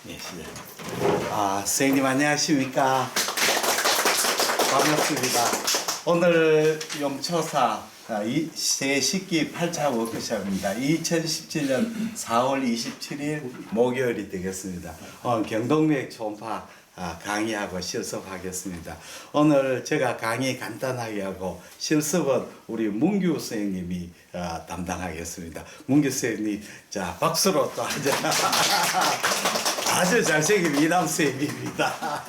예, 시작. 선생님 안녕하십니까? 반갑습니다. 오늘 용초사 제10기 8차 워크숍입니다. 2017년 4월 27일 목요일이 되겠습니다. 경동맥 초음파 강의하고 실습하겠습니다. 오늘 제가 강의 간단하게 하고 실습은 우리 문규 선생님이 담당하겠습니다. 문규 선생님, 자 박수로 또 아주 잘생긴 이남 선생님입니다.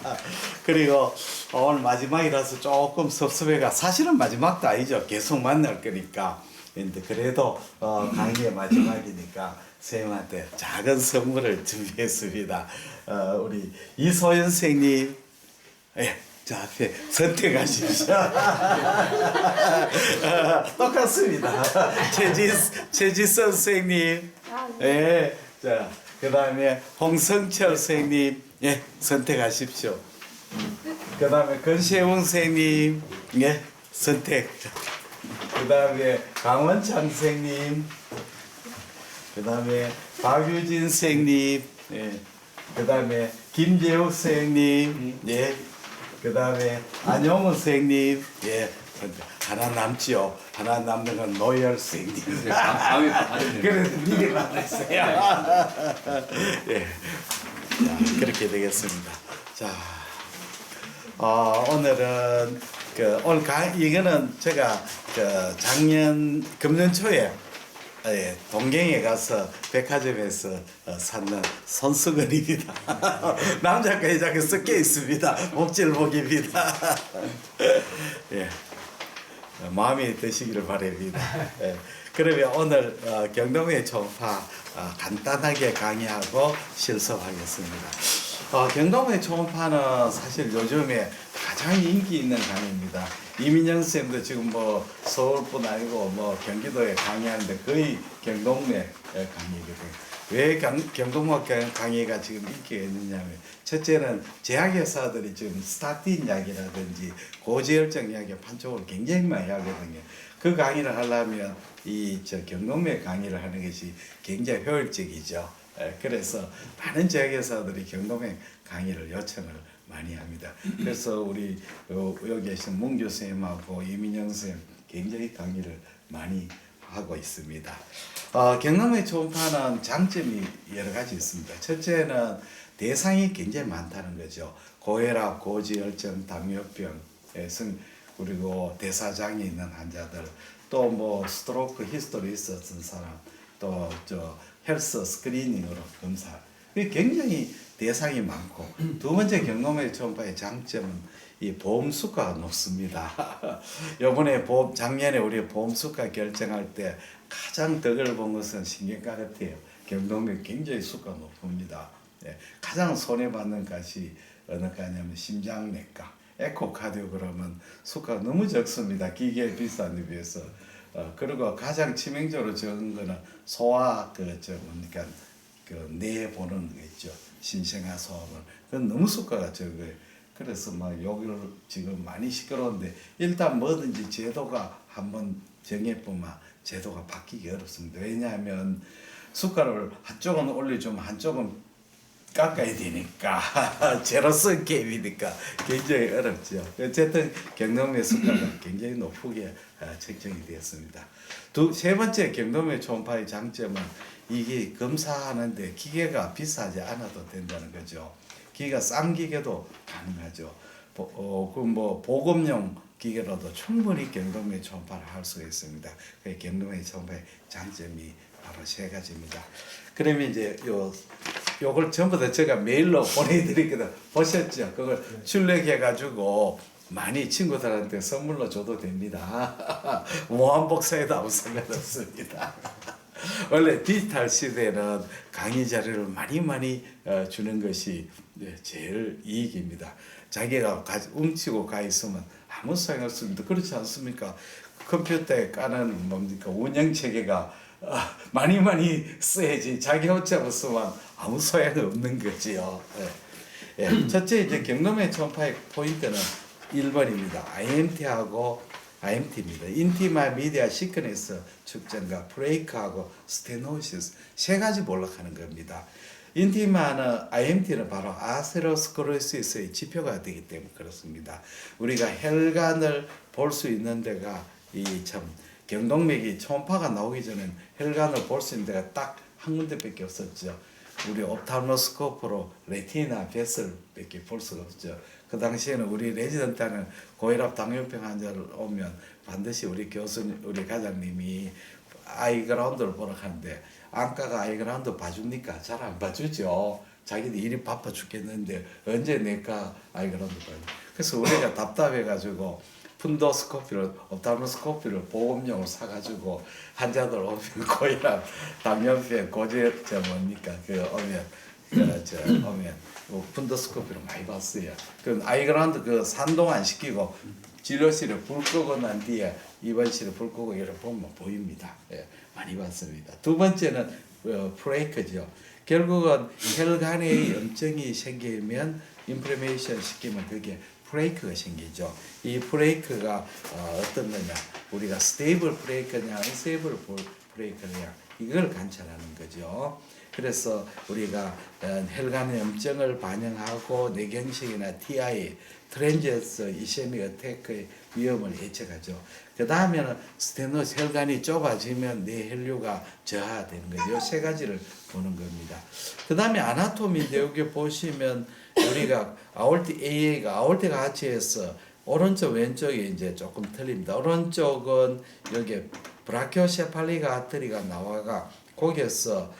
그리고 오늘 마지막이라서 조금 섭섭해가 사실은 마지막도 아니죠. 계속 만날 거니까. 근데 그래도 강의의 마지막이니까 선생님한테 작은 선물을 준비했습니다. 우리 이소연 선생님, 예, 자 앞에 선택하십시오. 똑같습니다. 최지선 선생님, 예, 자 그다음에 홍성철 선생님, 예, 선택하십시오. 그다음에 권세훈 선생님, 예, 선택. 그다음에 강원창 선생님, 그다음에 박유진 선생님, 예, 그다음에 김재욱 선생님, 예, 그다음에 안용훈 선생님, 예, 하나 남지요. 하나 남는 건 노열 선생님. 그래도 미리 만났어요. 예, 자, 그렇게 되겠습니다. 자, 오늘은 오늘 이거는 제가 작년 금년 초에 동경에 가서 백화점에서 샀는 손수건입니다. 남자가 여자가 섞여 있습니다. 목질복입니다. 예, 마음에 드시기를 바랍니다. 예, 그러면 오늘 경동맥 초음파 간단하게 강의하고 실습하겠습니다. 경동맥 초음파는 사실 요즘에 가장 인기 있는 강의입니다. 이민영 쌤도 지금 뭐 서울뿐 아니고 뭐 경기도에 강의하는데 거의 경동맥 강의거든요. 왜 경동맥 강의가 지금 인기가 있느냐면, 첫째는 제약회사들이 지금 스타틴 약이라든지 고지혈증 약의 판촉을 굉장히 많이 하거든요. 그 강의를 하려면 경동맥 강의를 하는 것이 굉장히 효율적이죠. 그래서 많은 제약회사들이 경동맥 강의를 요청을 많이 합니다. 그래서 우리 여기 계신 문규 선생님하고 이민영 선생님 굉장히 강의를 많이 하고 있습니다. 경동맥 초음파는 장점이 여러 가지 있습니다. 첫째는 대상이 굉장히 많다는 거죠. 고혈압, 고지혈증, 당뇨병, 그리고 대사장애 있는 환자들, 또 뭐 스트로크 히스토리 있었던 사람, 또 헬스 스크리닝으로 검사. 굉장히 대상이 많고, 두 번째 경동맥 초음파의 장점은 이 보험 수가가 높습니다. 요번에 작년에 우리 보험 수가 결정할 때 가장 덕을 본 것은 신경과 같아요. 경동맥 굉장히 수가 높습니다. 네, 가장 손해받는 것이 어느 과냐면 심장내과, 에코카디오그램은 수가가 너무 적습니다. 기계 비싼 데 비해서. 그리고 가장 치명적으로 적은 거는 소아 뇌 보는 거 있죠. 신생아 소음을. 그건 너무 수가가 적어요. 그래서 막 여기를 지금 많이 시끄러운데, 일단 뭐든지 제도가 한번 정해보면 제도가 바뀌기 어렵습니다. 왜냐하면 수가를 한쪽은 올려주면 한쪽은 깎아야 되니까 제로섬 게임이니까 굉장히 어렵죠. 어쨌든 경동맥 수가가 굉장히 높게 책정이 되었습니다. 세 번째 경동맥 초음파의 장점은 이게 검사하는데 기계가 비싸지 않아도 된다는 거죠. 기계가 싼 기계도 가능하죠. 보급용 기계로도 충분히 경동맥 초음파를 할 수가 있습니다. 그 경동맥 초음파의 장점이 바로 세 가지입니다. 그러면 이제 요걸 전부 다 제가 메일로 보내드리거든. 보셨죠? 그걸 출력해가지고 많이 친구들한테 선물로 줘도 됩니다. 무한복사해도 아무 상관없습니다. 원래 디지털 시대는 강의 자료를 많이 주는 것이 제일 이익입니다. 자기가 훔치고 가 있으면 아무 소용없습니다. 그렇지 않습니까? 컴퓨터에 까는 운영체계가 많이 써야지 자기 혼자 쓰면 아무 소용이 없는 거지요. 첫째 이제 경동맥 초음파의 포인트는 1번입니다. IMT입니다. 인티마 미디아 시크니스 측정과 브레이크하고 스테노시스 세 가지 몰락하는 겁니다. 인티마는 IMT는 바로 아테로스크로시스의 지표가 되기 때문에 그렇습니다. 우리가 혈관을 볼 수 있는 데가 이 참 경동맥이 초음파가 나오기 전엔 혈관을 볼 수 있는 데가 딱 한 군데밖에 없었죠. 우리 옵탈모스코프로 레티나 베슬밖에 볼 수가 없죠. 그 당시에는 우리 레지던트하는 고혈압 당뇨병 환자를 오면 반드시 우리 교수님, 우리 과장님이 아이그라운드를 보러 가는데 안과가 아이그라운드 봐줍니까? 잘 안 봐주죠. 자기들 일이 바빠 죽겠는데 언제 내과 아이그라운드 봐요. 그래서 우리가 답답해가지고 푼도스코피를 옵탈모스코피를 보험용으로 사가지고 환자들 오면 고혈압, 당뇨병, 고지혈 뭡니까 그 오면 오면 푼도스코피를 많이 봤어요. 그 아이그라운드 그 산동 안 시키고 진료실에 불 끄고 난 뒤에 입원실에 불 끄고 이렇게 보면 보입니다. 예, 많이 봤습니다. 두 번째는 프레이크죠. 결국은 혈관에 염증이 생기면 인플레메이션 시키면 그게 브레이크가 생기죠. 이 브레이크가 어떤 거냐? 우리가 스테이블 브레이크냐, 언스테이블 브레이크냐 이걸 관찰하는 거죠. 그래서 우리가 혈관 염증을 반영하고 뇌경색이나 TI, 트랜지언트 이세미 어태크의 위험을 예측하죠. 그 다음에는 스테노스 혈관이 좁아지면 뇌혈류가 저하되는 거죠. 세 가지를 보는 겁니다. 그 다음에 아나토미인데 여기 보시면 우리가 아올티 AA가 아올티가 하체에서 오른쪽 왼쪽이 이제 조금 틀립니다. 오른쪽은 여기 브라키오세팔리가 아트리가 나와가 거기에서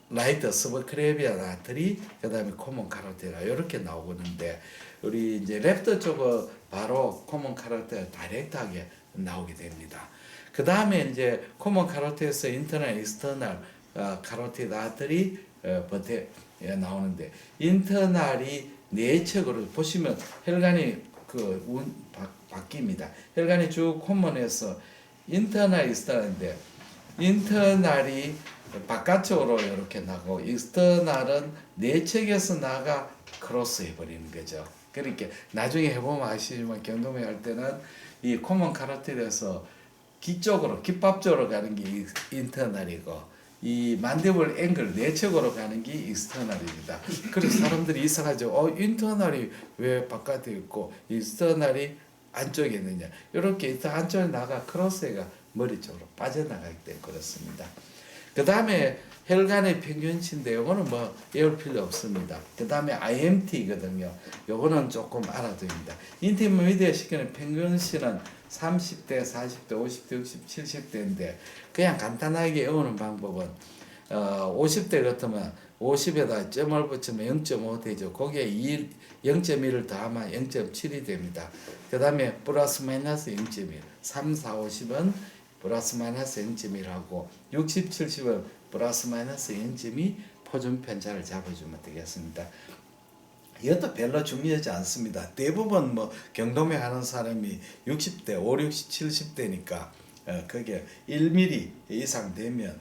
라이트 스버크레비안 아트리 그다음에 코먼 카로티라 이렇게 나오는데 우리 이제 랩터 쪽은 바로 코먼 카로티가 다이렉트하게 나오게 됩니다. 그 다음에 이제 코먼 카로티에서 인터널 익스터널 카로티드 아트리 버테 나오는데 인터널이 내측으로 보시면 혈관이 바뀝니다. 혈관이 쭉 코먼에서 인터널 익스터널인데 인터널이 바깥쪽으로 이렇게 나고 익스터널은 내측에서 나가 크로스 해버리는 거죠. 그러니까 나중에 해보면 아시지만 경동맥 할 때는 이 코먼 카로티드에서 깃밥 쪽으로 가는 게 인터널이고 이 만디블 앵글 내측으로 가는 게 익스터널입니다. 그래서 사람들이 이상하죠. 인터널이 왜 바깥에 있고 익스터널이 안쪽에 있느냐. 이렇게 안쪽에 나가 크로스가 머리 쪽으로 빠져나가기 때문에 그렇습니다. 그 다음에 혈관의 평균치인데 요거는 뭐 외울 필요 없습니다. 그 다음에 IMT거든요. 요거는 조금 알아둡니다. 인터미디어 시기는 평균치는 30대, 40대, 50대, 60, 70대인데 그냥 간단하게 외우는 방법은 50대 같으면 50에다 점을 붙이면 0.5 되죠. 거기에 0.1을 더하면 0.7이 됩니다. 그 다음에 플러스 마이너스 0.1, 3, 4, 50은 플러스 마이너스 0.1하고 60, 70은 플러스 마이너스 0.2 표준 편차를 잡아주면 되겠습니다. 이것도 별로 중요하지 않습니다. 대부분 뭐 경동맥 하는 사람이 60대, 5, 60, 70대니까 그게 1mm 이상 되면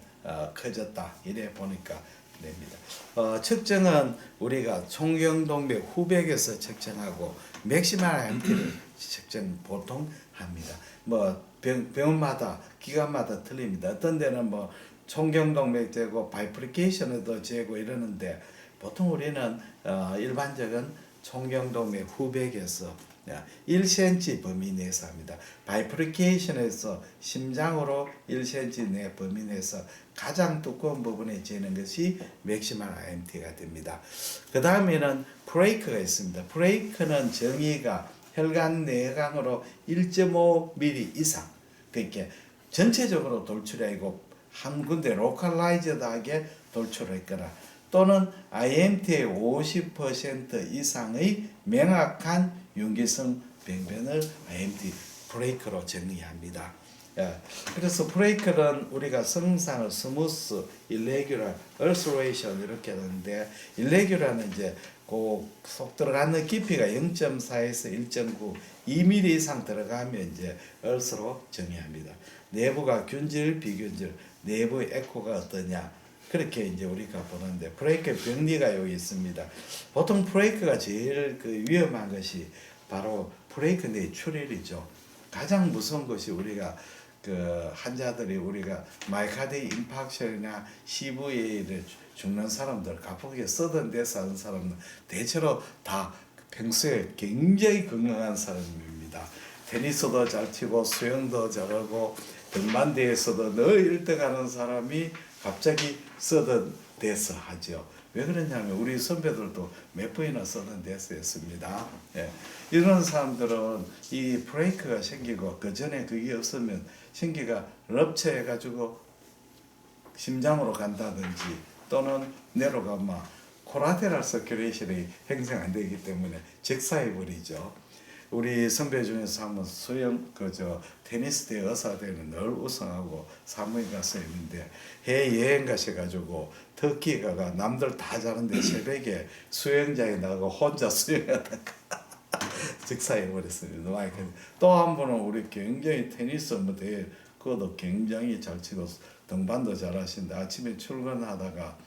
커졌다 이래 보니까 됩니다. 측정은 우리가 총경동맥 후백에서 측정하고 맥시멀 IMT를 측정 보통 합니다. 뭐 병원마다 기관마다 틀립니다. 어떤 데는 뭐 총경동맥 재고 바이프리케이션에도 재고 이러는데 보통 우리는 일반적인 총경동맥 후백에서 1cm 범위 내에서 합니다. 바이프리케이션에서 심장으로 1cm 내 범위 내에서 가장 두꺼운 부분에 재는 것이 맥시멀 IMT가 됩니다. 그 다음에는 브레이크가 있습니다. 브레이크는 정의가 혈관 내강으로 1.5mm 이상 그러니까 전체적으로 돌출하고 한 군데 로컬라이즈드하게 돌출했거나 또는 IMT의 50% 이상의 명확한 윤기성 병변을 IMT 브레이크로 정의합니다. 그래서 브레이크는 우리가 성상을 스무스, 일레귤러, 얼스레이션 이렇게 하는데 일레귤러는 이제 속 들어가는 깊이가 0.4에서 1.9, 2mm 이상 들어가면 이제 얼스로 정의합니다. 내부가 균질, 비균질, 내부 에코가 어떠냐 그렇게 이제 우리가 보는데 브레이크 병리가 여기 있습니다. 보통 브레이크가 제일 위험한 것이 바로 브레이크 내 출혈이죠. 가장 무서운 것이 우리가 환자들이 우리가 마이카드 임팍션이나 CVA를 죽는 사람들, 가쁘게 쓰던 데서 하는 사람은 대체로 다 평소에 굉장히 건강한 사람입니다. 테니스도 잘 치고 수영도 잘하고 등반대에서도 늘 1등하는 사람이 갑자기 쓰던 데서 하죠. 왜 그러냐면 우리 선배들도 몇 번이나 쓰던 데서 했습니다. 예. 이런 사람들은 이 브레이크가 생기고 그 전에 그게 없으면 생기가 럽처해 가지고 심장으로 간다든지 또는 내려가면 코라테랄 서큘레이션이 형성 안 되기 때문에 적사해 버리죠. 우리 선배 중에서 한번 수영 테니스 대회 의사대회는 늘 우승하고 사무에 가서 있는데 해외 여행 가셔가지고 터키 가가 남들 다 자는데 새벽에 수영장에 나가고 혼자 수영하다가 즉사해 버렸습니다. 또 한 분은 우리 굉장히 테니스 대회 그것도 굉장히 잘 치고 등반도 잘하시는데 아침에 출근하다가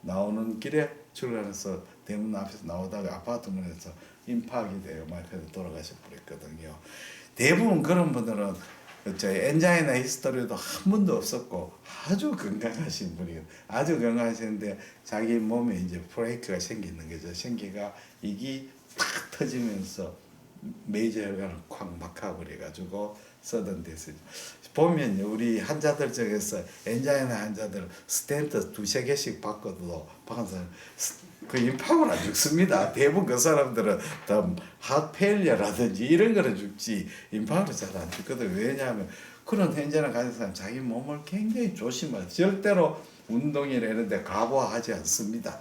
나오는 길에 출근해서 대문 앞에서 나오다가 아파트 문에서 임파하게 돼요. 그래서 돌아가셔 버렸거든요. 대부분 그런 분들은 엔자이나 히스토리도 한 번도 없었고 아주 건강하신 분이에요. 아주 건강하시는데 자기 몸에 이제 브레이크가 생기는 거죠. 생기가 이게 팍 터지면서 메이저 혈관을 콱 막아버려가지고 쓰던 데서 보면 우리 환자들 중에서 엔자이나 환자들 스텐트 2-3개씩 받고도 박은 사람 그 임파고는 안 죽습니다. 대부분 그 사람들은 핫페일리어라든지 이런 거는 죽지 임파고는 잘 안 죽거든. 왜냐하면 그런 현재는 가진 사람 자기 몸을 굉장히 조심해요. 절대로 운동이나 이런 데 과부하하지 않습니다.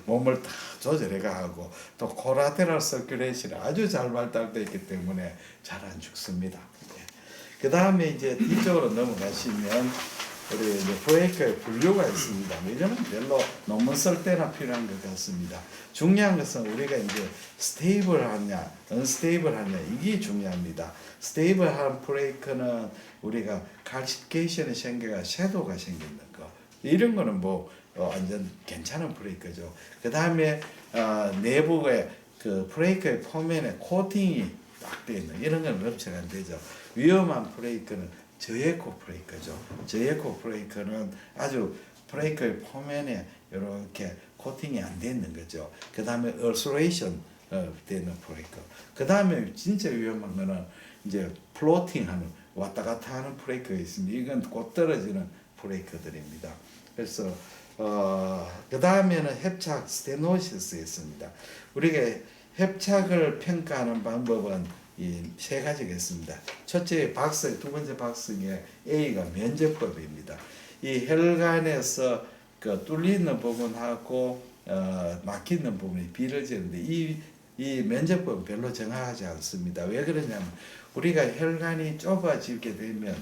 몸을 다 조절해가 하고 또 코라테랄 서큘레이션이 아주 잘 발달되어 있기 때문에 잘 안 죽습니다. 그 다음에 이제 뒤쪽으로 넘어가시면 우리 이제 브레이크의 분류가 있습니다. 이거는 별로 논문 쓸 때나 필요한 것 같습니다. 중요한 것은 우리가 이제 스테이블하냐, 언스테이블하냐 이게 중요합니다. 스테이블한 브레이크는 우리가 칼시피케이션이 생겨가 섀도우가 생기는 거 이런 거는 완전 괜찮은 브레이크죠. 그 다음에 내부에 그 브레이크의 표면에 코팅이 딱 되어 있는 이런 건 럽처가 안 되죠. 위험한 브레이크는 저에코 브레이크죠. 저에코 브레이크는 아주 브레이크의 표면에 이렇게 코팅이 안 되어 있는 거죠. 그 다음에 얼서레이션 되는 브레이크. 그 다음에 진짜 위험한 거는 이제 플로팅하는 왔다 갔다 하는 브레이크가 있습니다. 이건 곧 떨어지는 브레이크들입니다. 그래서 그 다음에는 협착 스테노시스 있습니다. 우리가 협착을 평가하는 방법은 이 3가지가 있습니다. 첫째 박스, 두 번째 박스에 A가 면적법입니다. 이 혈관에서 그 뚫리는 부분하고 막히는 부분이 비례되는데 이 면적법은 별로 정확하지 않습니다. 왜 그러냐면 우리가 혈관이 좁아지게 되면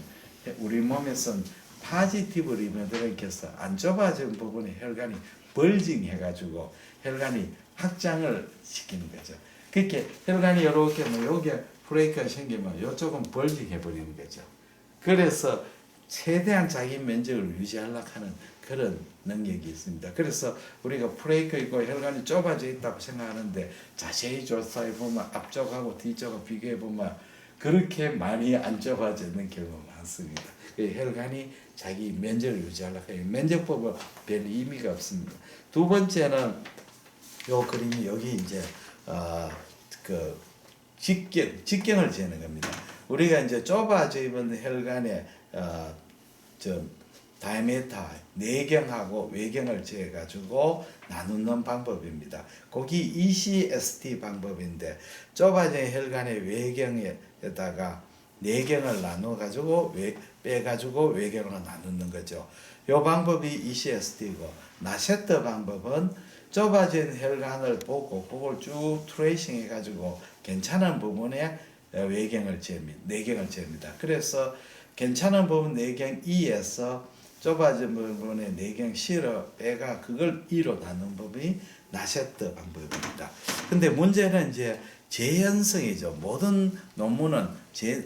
우리 몸에선 파지티브 리모델링해서 안 좁아진 부분에 혈관이 벌징해가지고 혈관이 확장을 시키는 거죠. 그렇게 혈관이 이렇게 여기에 브레이크가 생기면 이쪽은 벌징해 버리는 거죠. 그래서 최대한 자기 면적을 유지하려고 하는 그런 능력이 있습니다. 그래서 우리가 브레이크 있고 혈관이 좁아져 있다고 생각하는데 자세히 조사해 보면 앞쪽하고 뒤쪽하고 비교해 보면 그렇게 많이 안 좁아져 있는 경우가 많습니다. 혈관이 자기 면적을 유지하려고 해요. 면적법은 별 의미가 없습니다. 두 번째는 요 그림이 여기 이제 그 직경을 재는 겁니다. 우리가 이제 좁아져 있는 혈관에 다이메타 내경하고 외경을 재해 가지고 나누는 방법입니다. 거기 ECST 방법인데 좁아진 혈관의 외경에다가 내경을 나눠 가지고 빼 가지고 외경을 나누는 거죠. 이 방법이 ECST고 나셰트 방법은 좁아진 혈관을 보고 그걸 쭉 트레이싱 해 가지고 괜찮은 부분에 외경을 잽니다. 내경을 잽니다. 그래서 괜찮은 부분 내경 E에서 좁아진 부분에 내경 C로 빼가 그걸 E로 나눈 법이 나셰트 방법입니다. 근데 문제는 이제 재현성이죠. 모든 논문은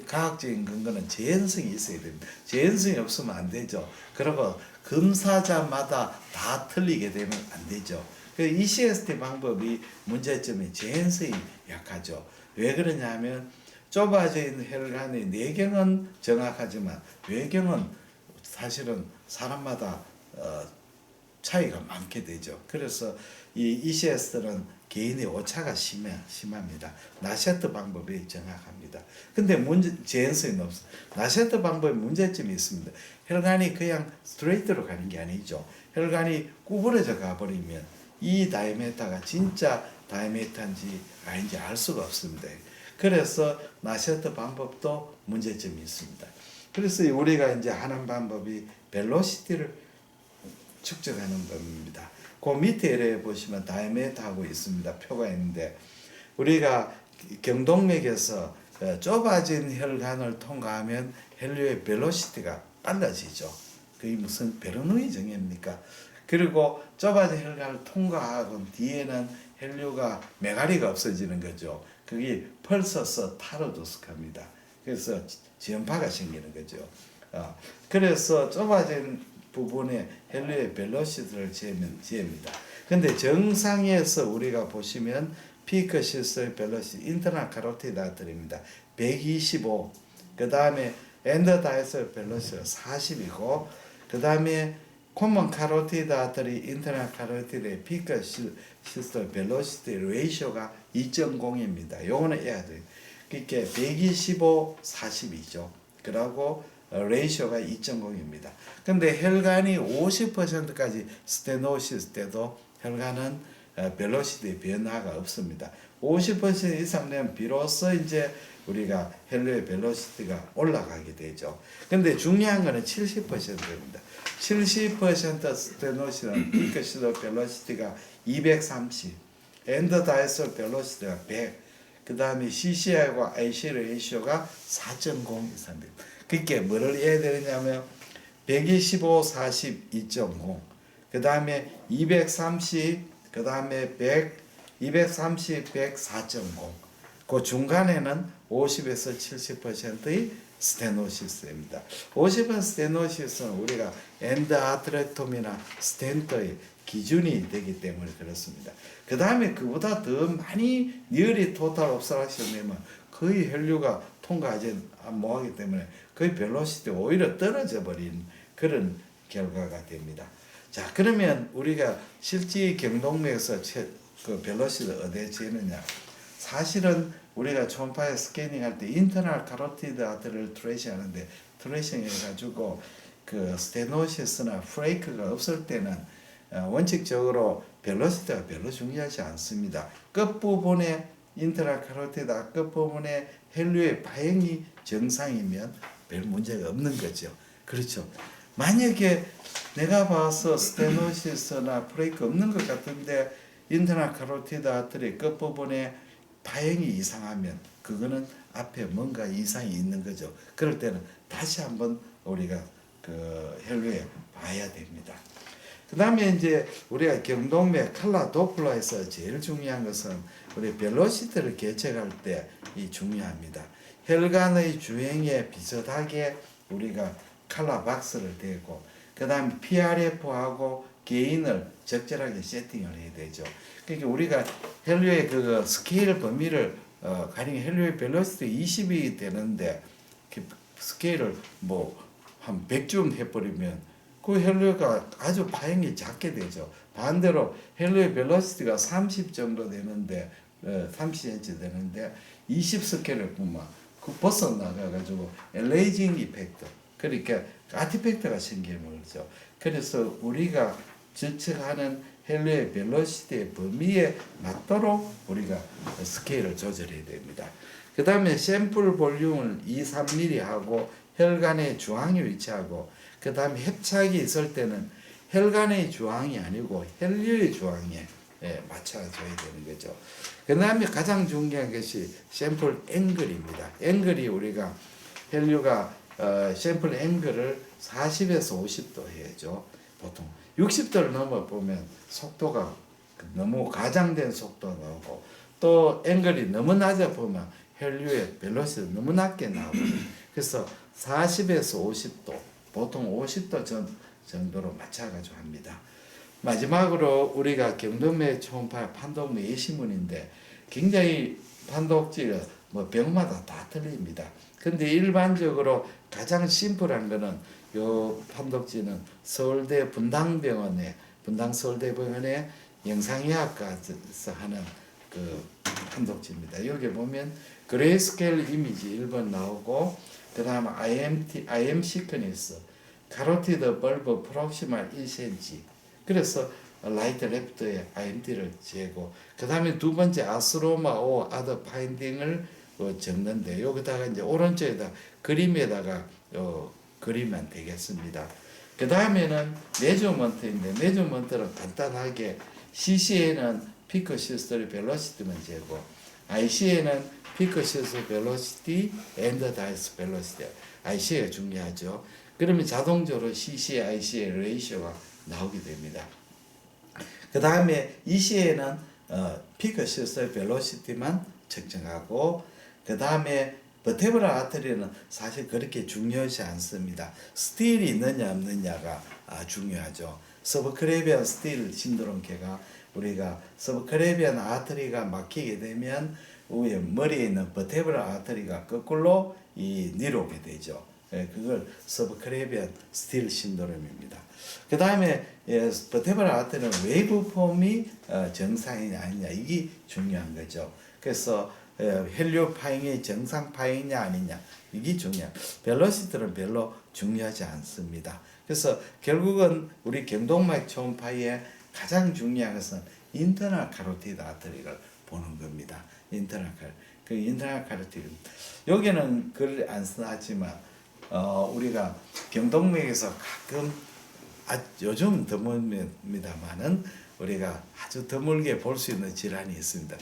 과학적인 근거는 재현성이 있어야 됩니다. 재현성이 없으면 안 되죠. 그리고 검사자마다 다 틀리게 되면 안 되죠. 그 ECST 방법이 문제점이 재현성이 약하죠. 왜 그러냐면 좁아져 있는 혈관의 내경은 정확하지만 외경은 사실은 사람마다 차이가 많게 되죠. 그래서 이 ECS는 개인의 오차가 심합니다. 나셰트 방법이 정확합니다. 근데 재현성이 없어. 나셰트 방법에 문제점이 있습니다. 혈관이 그냥 스트레이트로 가는 게 아니죠. 혈관이 구부러져 가버리면 이 다이메타가 진짜 다이메타인지 아닌지 알 수가 없습니다. 그래서 나셰트 방법도 문제점이 있습니다. 그래서 우리가 이제 하는 방법이 벨로시티를 측정하는 법입니다. 그 밑에 보시면 다이메타하고 있습니다. 표가 있는데 우리가 경동맥에서 좁아진 혈관을 통과하면 혈류의 벨로시티가 빨라지죠. 그게 무슨 베르누이 정의입니까? 그리고 좁아진 혈관을 통과하고 뒤에는 혈류가 메가리가 없어지는 거죠. 그게 펄서스 타로도스카입니다. 그래서 전파가 생기는 거죠. 그래서 좁아진 부분에 혈류의 벨로시티를 재입니다. 근데 정상에서 우리가 보시면 피크 시스의 벨로시티 인터널 카로티드 아터리입니다. 125. 그 다음에 엔더다이스 벨로시티가 40이고 그 다음에 코먼 카로티드 아터리 인터널 카로티드의 피크 시스터 벨로시티 레이쇼가 2.0입니다. 요거는 해야 돼요. 그러니까 125, 40이죠. 그리고 레이쇼가 2.0입니다. 근데 혈관이 50%까지 스테노시스 때도 혈관은 벨로시티 변화가 없습니다. 50% 이상 되면 비로소 이제 우리가 혈류의 벨로시티가 올라가게 되죠. 근데 중요한 거는 70%입니다. 70% 스테노시스는 피크 시도 벨로시티가 230, 엔더다이솔 벨로시티가 100, 그 다음에 CCI와 IC 레이쇼가 4.0 이상입니다. 그러니까 뭐를 해야 되느냐면 125, 40, 2.0, 그 다음에 230, 그 다음에 100, 230, 100, 4.0. 그 중간에는 50에서 70%의 스테노시스입니다. 50% 스테노시스는 우리가 엔드아트렉토미나 스텐트의 기준이 되기 때문에 그렇습니다. 그 다음에 그보다 더 많이 니어리 토탈 옵스트럭션 되면 거의 혈류가 통과하지 못하기 때문에 거의 벨로시티 오히려 떨어져 버린 그런 결과가 됩니다. 자, 그러면 우리가 실제 경동맥에서 그 벨로시티를 어디에 재느냐? 사실은 우리가 초음파에 스캐닝할 때 인터널 카로티드 아트를 트레이싱 하는데 트레이싱 해가지고 그 스테노시스나 프레이크가 없을 때는 원칙적으로 벨로시티가 별로 중요하지 않습니다. 끝부분에 인터널 카로티드 끝부분에 혈류의 파행이 정상이면 별 문제가 없는 거죠. 그렇죠. 만약에 내가 봐서 스테노시스나 프레이크 없는 것 같은데 인터널 카로티드 아트리 끝부분에 파행이 이상하면 그거는 앞에 뭔가 이상이 있는 거죠. 그럴 때는 다시 한번 우리가 그 혈류에 봐야 됩니다. 그 다음에 이제 우리가 경동맥 칼라 도플러에서 제일 중요한 것은 우리 벨로시티를 계측할 때 이 중요합니다. 혈관의 주행에 비슷하게 우리가 칼라 박스를 대고 그 다음에 PRF하고 게인을 적절하게 세팅을 해야 되죠. 그러니까 우리가 혈류의 그 스케일 범위를 가령 혈류의 벨로시티 20이 되는데 그 스케일을 뭐 한 100쯤 해버리면 그 혈류가 아주 파행이 작게 되죠. 반대로 혈류의 벨로시티가 30 정도 되는데 30cm 되는데 20 스케일을 보면 그 벗어나가가지고 엘레이징 이펙트 그러니까 아티팩트가 생기는 거죠. 그래서 우리가 측정하는 혈류의 벨로시티의 범위에 맞도록 우리가 스케일을 조절해야 됩니다. 그 다음에 샘플 볼륨을 2, 3mm 하고 혈관의 중앙에 위치하고 그 다음에 협착이 있을 때는 혈관의 중앙이 아니고 혈류의 중앙에 맞춰줘야 되는 거죠. 그 다음에 가장 중요한 것이 샘플 앵글입니다. 앵글이 우리가 혈류가 샘플 앵글을 40에서 50도 해야죠. 보통 60도를 넘어 보면 속도가 너무 과장된 속도가 나오고 또 앵글이 너무 낮아 보면 혈류의 벨로시티가 너무 낮게 나오고 그래서 40에서 50도 보통 50도 정도로 맞춰가지고 합니다. 마지막으로 우리가 경동맥 초음파 판독맥 예시문인데 굉장히 판독지가 뭐 병마다 다 틀립니다. 근데 일반적으로 가장 심플한 거는 요 판독지는 서울대 분당병원의 분당 서울대병원의 영상의학과에서 하는 그 한독지입니다. 여기 보면 그레이스케일 이미지 1번 나오고 그 다음 IM 시크니스 카로티드 벌브 프록시말 1cm 그래서 라이트 레프트에 IMT를 재고 그 다음에 두 번째 아스로마 오 아더 파인딩을 적는데 여기다가 이제 오른쪽에다 그림에다가 그리면 되겠습니다. 그 다음에는 메저먼트인데 메저먼트는 간단하게 CC에는 피크 시스터리 벨로시티만 재고 IC에는 피크 시스터 벨로시티 앤더 다이스 벨로시티 IC가 중요하죠. 그러면 자동적으로 CC, IC의 레이셔가 나오게 됩니다. 그 다음에 EC에는 피크 시스터 벨로시티만 측정하고 그 다음에 버테브럴 아터리는 사실 그렇게 중요하지 않습니다. 스틸이 있느냐 없느냐가 중요하죠. 서브크레비안 스틸 신드롬계가 우리가 서브크레비안 아터리가 막히게 되면 위에 머리에 있는 버테브럴 아터리가 거꾸로 내려오게 되죠. 그걸 서브크레비안 스틸 신드롬입니다. 그 다음에 버테브럴 아터리는 웨이브 폼이 정상이냐 아니냐 이게 중요한 거죠. 그래서 헬리오 파잉이 정상 파잉이냐 아니냐 이게 중요해요. 벨로시티는 별로 중요하지 않습니다. 그래서 결국은 우리 경동맥 초음파의 가장 중요한 것은 인터널 카로티드 아터리를 보는 겁니다. 인터널 카로티드 여기는 글 안 쓰지만 우리가 경동맥에서 가끔 요즘 드뭅니다만은 우리가 아주 드물게 볼 수 있는 질환이 있습니다.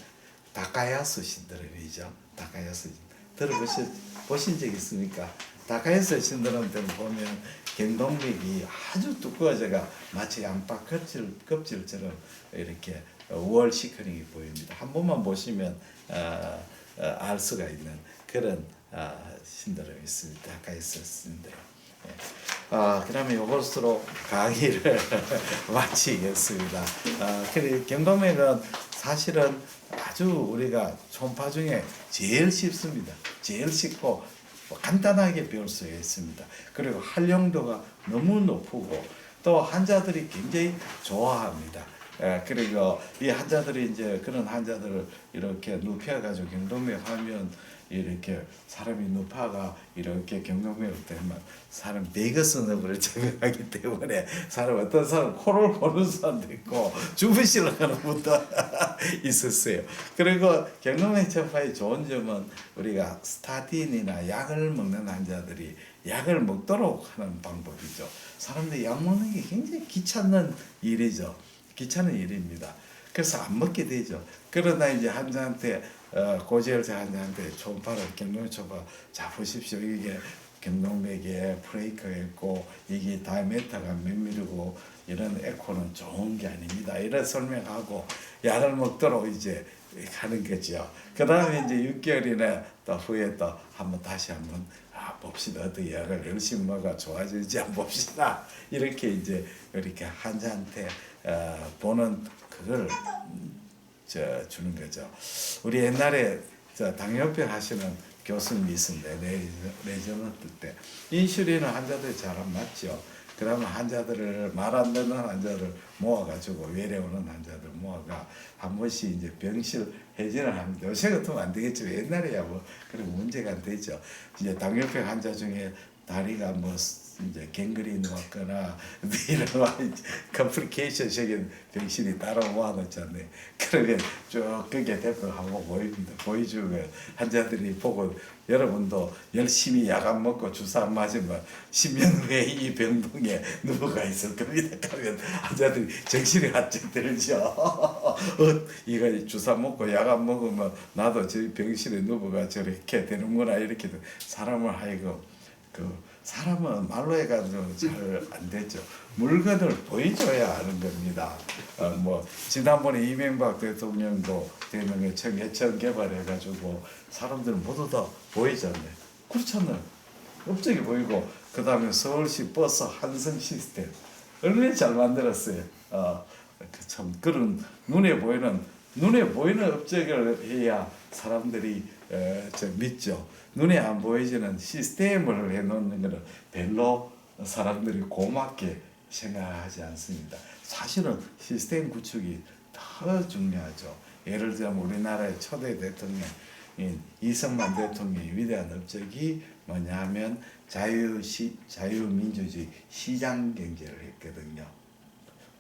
다카야스 신드롬이죠. 다카야스 들어보신 적 있습니까? 다카야스 신드롬 때는 보면 경동맥이 아주 두꺼워져가 마치 양파 껍질처럼 이렇게 월 시커닝이 보입니다. 한 번만 보시면 알 수가 있는 그런 신드롬이 있습니다. 다카야스 신드롬. 그러면 이것으로 강의를 마치겠습니다. 그리고 경동맥은 사실은 아주 우리가 초음파 중에 제일 쉽습니다. 제일 쉽고 간단하게 배울 수 있습니다. 그리고 활용도가 너무 높고 또 환자들이 굉장히 좋아합니다. 그리고 이 환자들이 이제 그런 환자들을 이렇게 눕혀가지고 경동맥 하면 이렇게 사람이 눕아가 이렇게 경동맥을 때면 사람 베이거스 너브를 적응하기 때문에 어떤 사람 코를 고는 사람도 있고 주무시려고 하는 분도 있었어요. 그리고 경동맥 초음파의 좋은 점은 우리가 스타틴이나 약을 먹는 환자들이 약을 먹도록 하는 방법이죠. 사람들이 약 먹는 게 굉장히 귀찮은 일이죠. 귀찮은 일입니다. 그래서 안 먹게 되죠. 그러나 이제 환자한테 고지혈증 환자한테 초음파를 경동맥 초음파 자 보십시오. 이게 경동맥에 브레이크가 있고 이게 다이아메터가 몇 밀리고 이런 에코는 좋은 게 아닙니다. 이런 설명하고 약을 먹도록 이제 하는 거죠. 그 다음에 이제 6개월이나 또 후에 또 다시 한번 봅시다. 어떤 약을 열심히 먹어 좋아지지 한번 봅시다. 이렇게 이제 이렇게 환자한테 보는 그걸 주는 거죠. 우리 옛날에 당뇨병 하시는 교수님이 있었는데 레저먼트 때 인슐린은 환자들이 잘 안 맞죠. 그러면 환자들을 말 안 듣는 환자들 모아가지고 외래오는 환자들 모아가 한 번씩 이제 병실 회진을 합니다. 요새 같으면 안 되겠죠. 옛날에야 뭐 그런 문제가 안 되죠. 이제 당뇨병 환자 중에 다리가 뭐 이제 갱그린 왔거나 이런 컴플리케이션적인 병실이 따로 모아놓잖아요. 그러면 쭉 그게 대표하고 보입니다. 보여주고 환자들이 보고 여러분도 열심히 약 안 먹고 주사 안 맞으면 10년 후에 이 병동에 누가 있을 겁니다. 그러면 환자들이 정신이 한짝 들죠. 이거 주사 먹고 약 안 먹으면 나도 저 병실에 누워가 저렇게 되는구나 이렇게 사람을 하여금 사람은 말로 해가지고 잘 안 되죠. 물건을 보여줘야 하는 겁니다. 뭐 지난번에 이명박 대통령도 대명에 해청 개발해가지고 사람들 모두 다 보이잖아요. 그렇잖아요. 업적이 보이고 그 다음에 서울시 버스 환승 시스템 얼마나 잘 만들었어요. 참 그런 눈에 보이는 업적을 해야 사람들이 믿죠. 눈에 안 보이지는 시스템을 해놓는 것은 별로 사람들이 고맙게 생각하지 않습니다. 사실은 시스템 구축이 더 중요하죠. 예를 들면 우리나라의 초대 대통령 이승만 대통령의 위대한 업적이 뭐냐면 자유민주주의 시장 경제를 했거든요.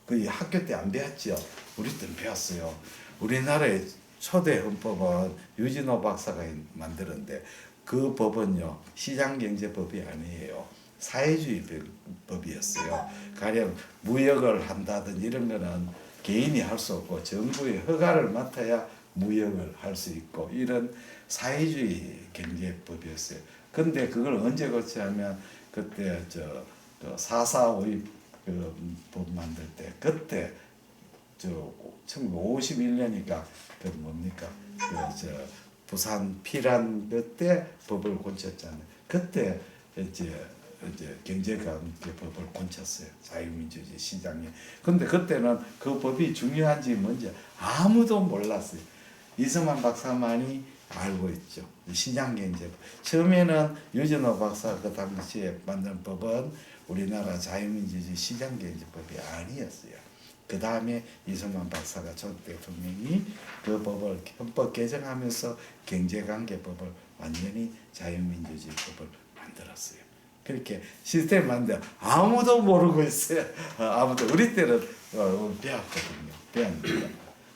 그 학교 때 안 배웠죠. 우리 때는 배웠어요. 우리나라의 초대 헌법은 유진호 박사가 만들었는데 그 법은요 시장경제법이 아니에요. 사회주의 법이었어요. 가령 무역을 한다든지 이런 거는 개인이 할 수 없고 정부의 허가를 맡아야 무역을 할 수 있고 이런 사회주의 경제법이었어요. 근데 그걸 언제 고치냐면 그때 4.4.5법 만들 때 그때 1951년이니까 그 뭡니까 부산 피란 그때 법을 고쳤잖아요. 그때 이제 경제관계법을 고쳤어요. 자유민주주의 시장에. 근데 그때는 그 법이 중요한지 뭔지 아무도 몰랐어요. 이승만 박사만이 알고 있죠. 시장경제법. 처음에는 유진호 박사 그 당시에 만든 법은 우리나라 자유민주주의 시장경제법이 아니었어요. 그 다음에 이승만 박사가 전 대통령이 그 법을 헌법 개정하면서 경제관계법을 완전히 자유민주주의법을 만들었어요. 그렇게 시스템 만들 아무도 모르고 있어요. 아무도 우리 때는 배웠거든요. 배웠는데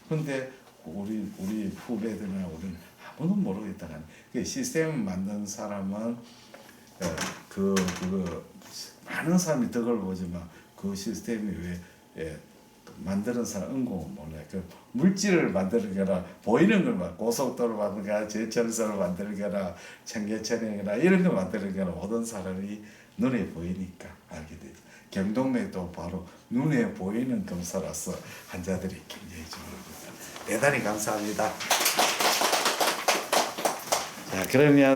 근데 우리 후배들이나 우리는 아무도 모르고 있다가 그 시스템 만든 사람은 그 많은 사람이 덕을 보지만 그 시스템이 왜 만드는 사람 은공은 몰라요. 그 물질을 만드는 거나 보이는 걸 고속도로 만드는 거나 제철소를 만드는 거나 청계천이나 이런 거 만드는 거나 모든 사람이 눈에 보이니까 알게 돼요. 경동맥도 바로 눈에 보이는 검사라서 환자들이 굉장히 좋아합니다. 대단히 감사합니다. 자, 그러면